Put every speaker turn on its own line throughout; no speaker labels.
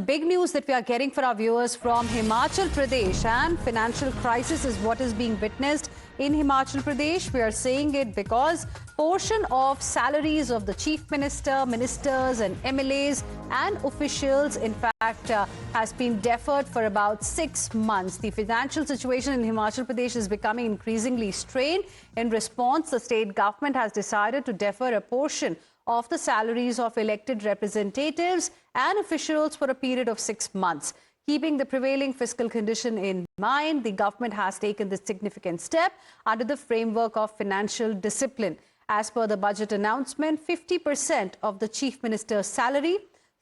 big news that we are getting for our viewers from Himachal Pradesh, and financial crisis is what is being witnessed in Himachal Pradesh. We are saying it because portion of salaries of the chief minister, ministers and MLAs and officials in fact has been deferred for about 6 months. The financial situation in Himachal Pradesh is becoming increasingly strained. In response, the state government has decided to defer a portion of the salaries of elected representatives and officials for a period of 6 months. Keeping the prevailing fiscal condition in mind, the government has taken this significant step under the framework of financial discipline. As per the budget announcement, 50% of the chief minister's salary,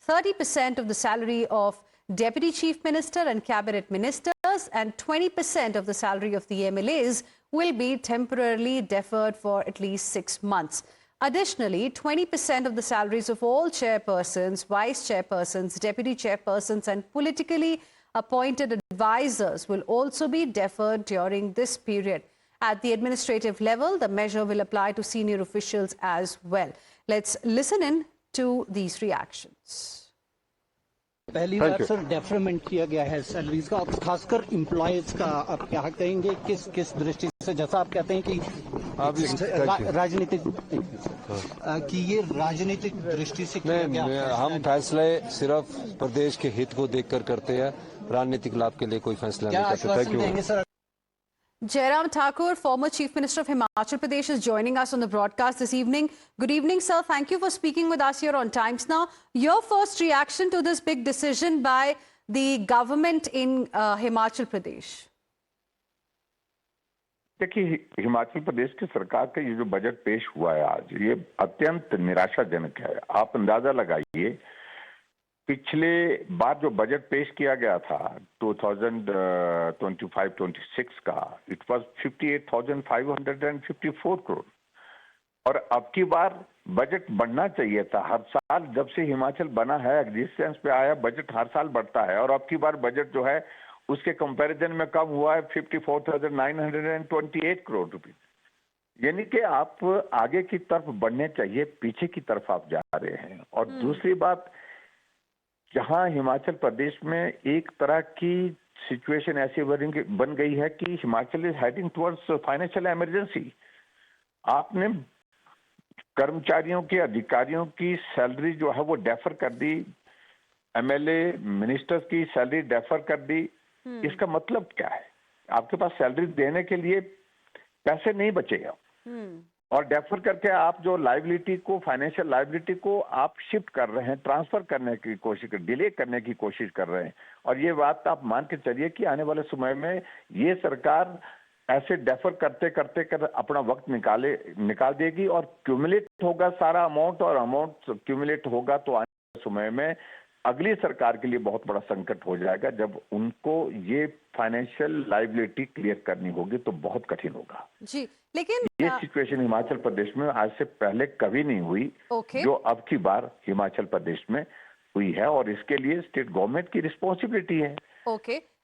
30% of the salary of deputy chief minister and cabinet ministers, and 20% of the salary of the MLAs will be temporarily deferred for at least 6 months. Additionally, 20% of the salaries of all chairpersons, vice chairpersons, deputy chairpersons and politically appointed advisors will also be deferred during this period. At the administrative level, the measure will apply to senior officials as well. Let's listen in to these reactions.
पहली बार sir deferment किया गया है salaries का, खासकर employees का आप क्या कहेंगे, किस दृष्टि से, जैसा आप कहते हैं कि राजनीतिक कि ये राजनीतिक दृष्टि से किया गया?
हम फैसले सिर्फ प्रदेश के हित को देखकर करते हैं, राजनीतिक लाभ के लिए कोई फैसला नहीं कर सकता।
Jairam Thakur, former Chief Minister of Himachal Pradesh, is joining us on the broadcast this evening. Good evening, sir. Thank you for speaking with us here on Times Now. Your first reaction to this big decision by the government in Himachal Pradesh?
देखिए, हिमाचल प्रदेश की सरकार का ये जो budget पेश हुआ है आज, ये अत्यंत निराशाजनक है। आप अंदाजा लगाइए, पिछले बार जो बजट पेश किया गया था 2025-26 का, इट वाज 58,554 करोड़, और अब की बार बजट बढ़ना चाहिए था। हर साल जब से हिमाचल बना है, एग्जिस्टेंस पे आया, बजट हर साल बढ़ता है, और अब की बार बजट जो है उसके कंपैरिजन में कम हुआ है 54,928 करोड़ रुपए। यानी कि आप आगे की तरफ बढ़ने चाहिए, पीछे की तरफ आप जा रहे हैं। और दूसरी बात, जहां हिमाचल प्रदेश में एक तरह की सिचुएशन ऐसी बन गई है कि Himachal is heading towards financial emergency. आपने कर्मचारियों की, अधिकारियों की सैलरी जो है वो डेफर कर दी, एमएलए मिनिस्टर्स की सैलरी डेफर कर दी। इसका मतलब क्या है? आपके पास सैलरी देने के लिए पैसे नहीं बचेगा, और डेफर करके आप जो लायबिलिटी को, फाइनेंशियल लायबिलिटी को आप शिफ्ट कर रहे हैं, ट्रांसफर करने की कोशिश, डिले करने की कोशिश कर रहे हैं। और ये बात आप मान के चलिए कि आने वाले समय में ये सरकार ऐसे डेफर करते करते अपना वक्त निकाल देगी, और क्यूमुलेट होगा सारा अमाउंट, और अमाउंट क्यूमुलेट होगा तो आने वाले समय में अगली सरकार के लिए बहुत बड़ा संकट हो जाएगा। जब उनको ये फाइनेंशियल लायबिलिटी क्लियर करनी होगी तो बहुत कठिन होगा
जी। लेकिन
ये सिचुएशन हिमाचल प्रदेश में आज से पहले कभी नहीं हुई, जो अब की बार हिमाचल प्रदेश में हुई है, और इसके लिए स्टेट गवर्नमेंट की रिस्पॉन्सिबिलिटी है।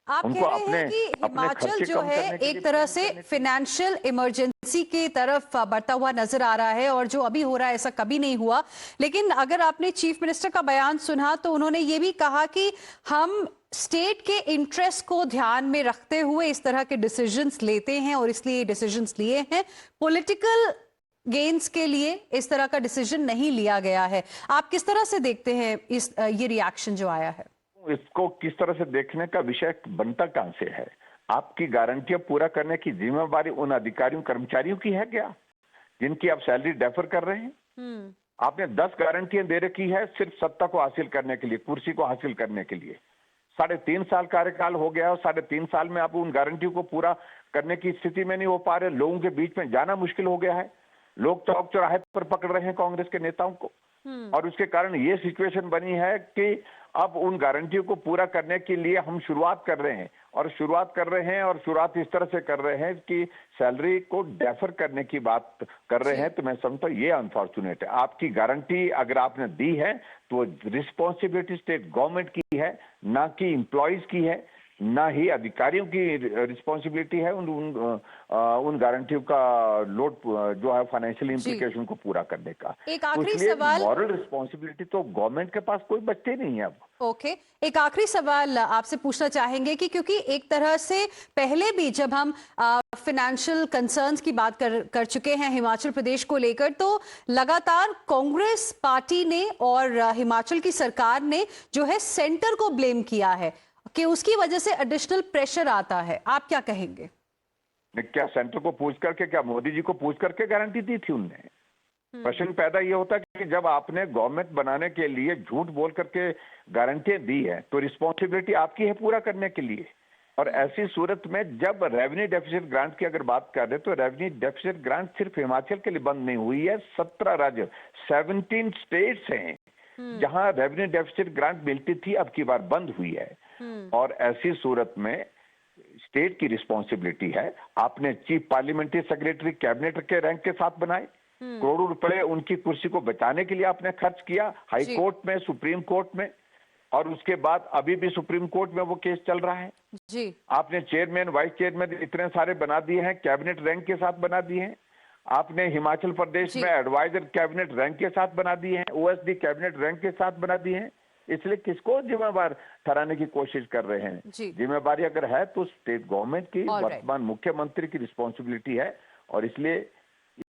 आप कह रहे हैं कि हिमाचल जो है एक तरह से फाइनेंशियल इमरजेंसी की तरफ बढ़ता हुआ नजर आ रहा है, और जो अभी हो रहा है ऐसा कभी नहीं हुआ। लेकिन अगर आपने चीफ मिनिस्टर का बयान सुना तो उन्होंने ये भी कहा कि हम स्टेट के इंटरेस्ट को ध्यान में रखते हुए इस तरह के डिसीजंस लेते हैं, और इसलिए डिसीजंस लिए हैं, पॉलिटिकल गेन्स के लिए इस तरह का डिसीजन नहीं लिया गया है। आप किस तरह से देखते हैं ये रिएक्शन जो आया है?
इसको किस तरह से देखने का विषय बनता कहां से है? आपकी गारंटियां पूरा करने की जिम्मेवारी उन अधिकारियों कर्मचारियों की है क्या, जिनकी आप सैलरी डेफर कर रहे हैं? आपने 10 गारंटियां दे रखी है सिर्फ सत्ता को हासिल करने के लिए, कुर्सी को हासिल करने के लिए। 3.5 साल कार्यकाल हो गया, और 3.5 साल में आप उन गारंटियों को पूरा करने की स्थिति में नहीं हो पा रहे। लोगों के बीच में जाना मुश्किल हो गया है, लोग चौक चौराहे पर पकड़ रहे हैं कांग्रेस के नेताओं को, और उसके कारण ये सिचुएशन बनी है कि अब उन गारंटियों को पूरा करने के लिए हम शुरुआत कर रहे हैं, और शुरुआत इस तरह से कर रहे हैं कि सैलरी को डेफर करने की बात कर रहे हैं। तो मैं समझता हूं ये अनफॉर्चुनेट है। आपकी गारंटी अगर आपने दी है तो रिस्पॉन्सिबिलिटी स्टेट गवर्नमेंट की है, ना कि एम्प्लॉयज की है। ना ही अधिकारियों की रिस्पॉन्सिबिलिटी है उन गारंटियों का लोड जो है फाइनेंशियल इम्प्लीकेशन को पूरा करने का।
एक आखिरी
इसलिए
सवाल,
मॉरल रिस्पॉन्सिबिलिटी तो गवर्नमेंट के पास कोई बचते नहीं है अब।
ओके, एक आखिरी सवाल आपसे पूछना चाहेंगे कि क्योंकि एक तरह से पहले भी जब हम फाइनेंशियल कंसर्न्स की बात कर चुके हैं हिमाचल प्रदेश को लेकर, तो लगातार कांग्रेस पार्टी ने और हिमाचल की सरकार ने जो है सेंटर को ब्लेम किया है कि उसकी वजह से एडिशनल प्रेशर आता है। आप क्या कहेंगे?
क्या सेंटर को पूछ करके, क्या मोदी जी को पूछ करके गारंटी दी थी उनने? प्रश्न पैदा ये होता है कि जब आपने गवर्नमेंट बनाने के लिए झूठ बोल करके गारंटियां दी है तो रिस्पॉन्सिबिलिटी आपकी है पूरा करने के लिए। और ऐसी सूरत में जब रेवेन्यू डेफिसिट ग्रांट की अगर बात कर रहे तो रेवेन्यू डेफिसिट ग्रांट सिर्फ हिमाचल के लिए बंद नहीं हुई है, 17 राज्य 17 स्टेट्स हैं जहां रेवेन्यू डेफिसिट ग्रांट मिलती थी, अब की बार बंद हुई है। और ऐसी सूरत में स्टेट की रिस्पॉन्सिबिलिटी है। आपने चीफ पार्लियामेंट्री सेक्रेटरी कैबिनेट के रैंक के साथ बनाए, करोड़ों रुपए उनकी कुर्सी को बचाने के लिए आपने खर्च किया हाई कोर्ट में, सुप्रीम कोर्ट में, और उसके बाद अभी भी सुप्रीम कोर्ट में वो केस चल रहा है
जी।
आपने चेयरमैन वाइस चेयरमैन इतने सारे बना दिए हैं, कैबिनेट रैंक के साथ बना दिए हैं। आपने हिमाचल प्रदेश में एडवाइजर कैबिनेट रैंक के साथ बना दिए हैं, ओएसडी कैबिनेट रैंक के साथ बना दिए हैं। इसलिए किसको जिम्मेवार ठहराने की कोशिश कर रहे हैं? जिम्मेवारी अगर है तो स्टेट गवर्नमेंट की, वर्तमान मुख्यमंत्री की रिस्पॉन्सिबिलिटी है। और इसलिए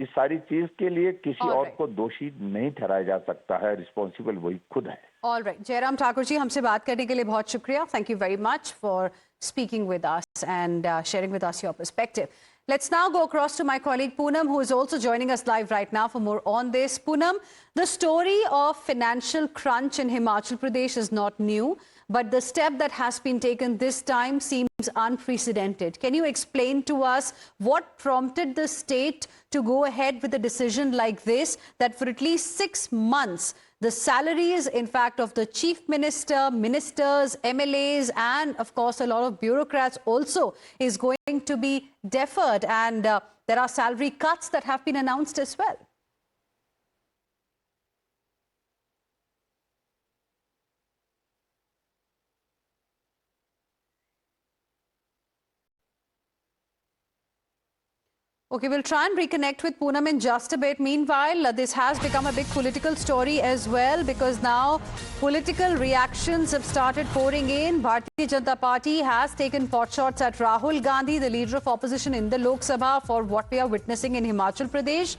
इस सारी चीज के लिए किसी और को दोषी नहीं ठहराया जा सकता है, रिस्पॉन्सिबल वही खुद है।
ऑलराइट, जयराम ठाकुर जी, हमसे बात करने के लिए बहुत शुक्रिया। Thank you very much for speaking with us and sharing with us your perspective. Let's now go across to my colleague Poonam, who is also joining us live right now for more on this. Poonam, the story of financial crunch in Himachal Pradesh is not new, but the step that has been taken this time seems unprecedented. Can you explain to us what prompted the state to go ahead with a decision like this, that for at least 6 months, the salaries, in fact, of the chief minister, ministers, MLAs, and of course, a lot of bureaucrats also is going to be deferred, and there are salary cuts that have been announced as well? Okay, we'll try and reconnect with Poonam in just a bit. Meanwhile, this has become a big political story as well, because now political reactions have started pouring in. Bharatiya Janata Party has taken potshots at Rahul Gandhi, the leader of opposition in the Lok Sabha, for what we are witnessing in Himachal Pradesh.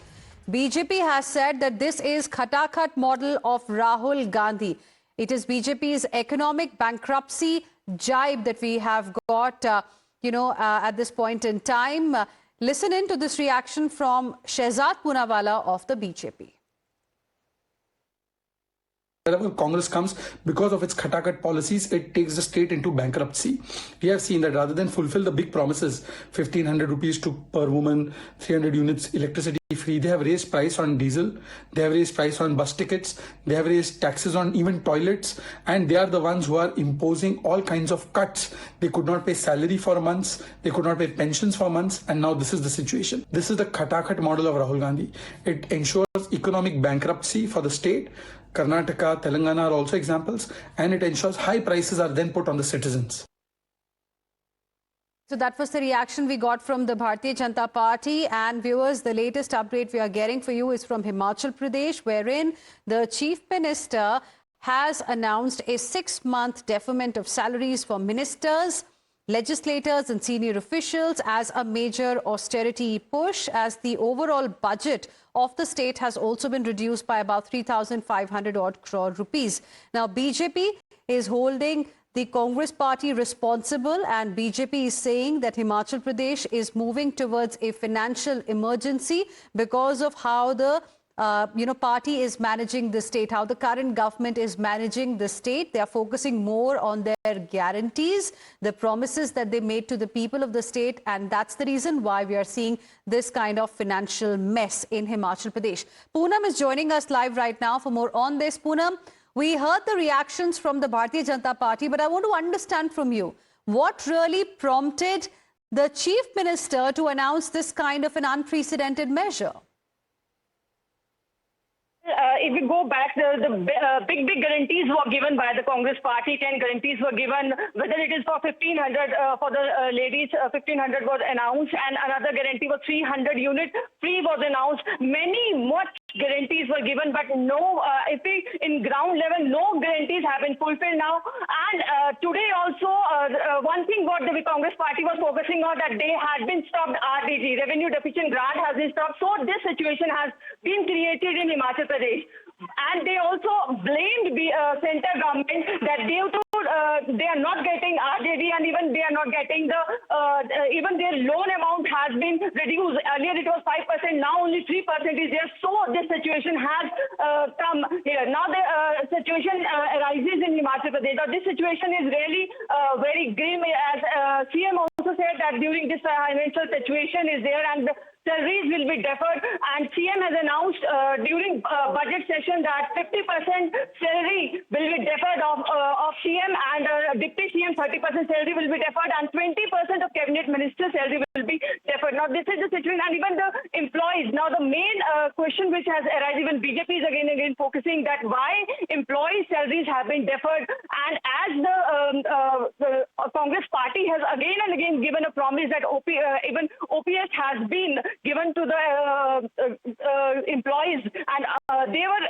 BJP has said that this is Khatakhat model of Rahul Gandhi. It is BJP's economic bankruptcy jibe that we have got, at this point in time. Listen in to this reaction from Shehzad Poonawalla of the BJP.
Wherever Congress comes, because of its Khatakhat policies, it takes the state into bankruptcy. We have seen that rather than fulfill the big promises, 1,500 rupees per woman, 300 units electricity free, they have raised price on diesel, they have raised price on bus tickets, they have raised taxes on even toilets, and they are the ones who are imposing all kinds of cuts. They could not pay salary for months, they could not pay pensions for months, and now this is the situation. This is the Khatakhat model of Rahul Gandhi. It ensures economic bankruptcy for the state. Karnataka, Telangana are also examples, and it ensures high prices are then put on the citizens.
So that was the reaction we got from the Bharatiya Janata Party. And viewers, the latest update we are getting for you is from Himachal Pradesh, wherein the Chief Minister has announced a 6-month deferment of salaries for ministers, legislators and senior officials as a major austerity push, as the overall budget of the state has also been reduced by about 3,500 odd crore rupees. Now, BJP is holding the Congress party responsible, and BJP is saying that Himachal Pradesh is moving towards a financial emergency because of how the party is managing the state, how the current government is managing the state. They are focusing more on their guarantees, the promises that they made to the people of the state, and that's the reason why we are seeing this kind of financial mess in Himachal Pradesh. Poonam is joining us live right now for more on this. Poonam, we heard the reactions from the Bharatiya Janata Party, but I want to understand from you, what really prompted the Chief Minister to announce this kind of an unprecedented measure?
If we go back, the big guarantees were given by the Congress party. 10 guarantees were given, whether it is for 1,500 for the ladies, 1,500 was announced, and another guarantee was 300 units free was announced. Much guarantees were given, but no, if we in ground level, no guarantees have been fulfilled now. And today also, one thing what the Congress party was focusing on, that they had been stopped RDG, revenue deficient grant has been stopped. So this situation has been created in Himachal Pradesh. And they also blamed the center government that due to they are not getting RJD, and even they are not getting the even their loan amount has been reduced. Earlier it was 5%, now only 3% is there. So this situation has come here. Now the situation arises in Himachal Pradesh. Now this situation is really very grim, as CM also said that during this financial situation is there, and salaries will be deferred, and CM has announced during budget session that 50% salary will be deferred of CM, and Deputy CM 30% salary will be deferred, and 20% of cabinet minister salary will be deferred. Now this is the situation, and even the employees. Now the main question which has arisen, even BJP is again focusing that why employee salaries have been deferred, and as the Congress party has again and again given a promise that even OPS has been given to the employees, and they were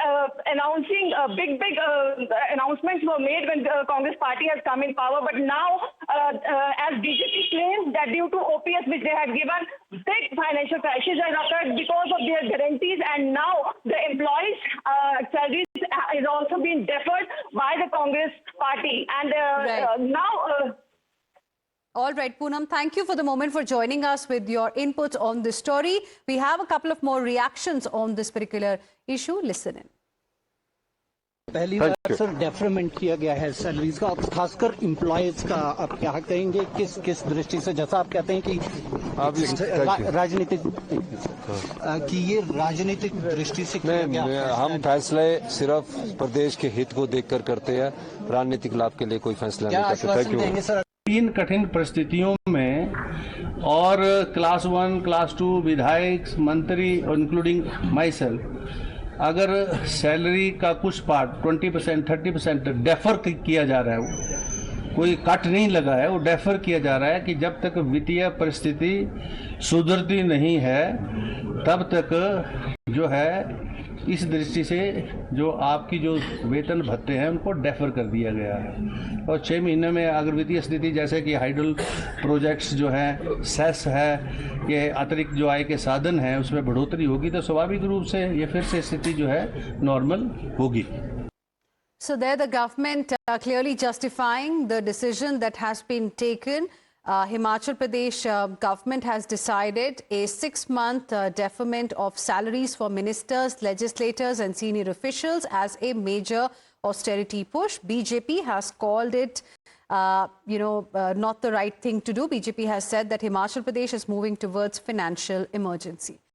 announcing big announcements were made when the Congress party has come in power. But now, as BJP claims that due to OPS which they had given, big financial crisis has occurred because of their guarantees, and now the employees' salaries is also being deferred by the Congress party, and now.
All right, Poonam, thank you for the moment for joining us with your input on this story. We have a couple of more reactions on this particular issue. Listen in.
पहली बार sir deferment किया गया है salaries का, खासकर employees का आप क्या कहेंगे, किस दृष्टि से, जैसा आप कहते हैं कि राजनीतिक कि ये राजनीतिक दृष्टि से
हम फैसले सिर्फ प्रदेश के हित को देखकर करते हैं, राजनीतिक लाभ के लिए कोई फैसला नहीं करते। Thank you.
इन कठिन परिस्थितियों में और क्लास 1, क्लास 2 विधायक, मंत्री इंक्लूडिंग माई सेल्फ, अगर सैलरी का कुछ पार्ट 20%, 30% डेफर किया जा रहा है, कोई कट नहीं लगा है, वो डेफर किया जा रहा है कि जब तक वित्तीय परिस्थिति सुधरती नहीं है तब तक जो है, इस दृष्टि से जो आपकी जो वेतन भत्ते हैं उनको डेफर कर दिया गया है। और 6 महीने में अगर वित्तीय स्थिति जैसे कि हाइडल प्रोजेक्ट्स जो हैं, सेस है, ये अतिरिक्त जो आय के साधन हैं उसमें बढ़ोतरी होगी तो स्वाभाविक रूप से ये फिर से स्थिति जो है नॉर्मल होगी।
So there the government clearly justifying the decision that has been taken. Himachal Pradesh government has decided a 6-month deferment of salaries for ministers, legislators and senior officials as a major austerity push. BJP has called it, not the right thing to do. BJP has said that Himachal Pradesh is moving towards financial emergency.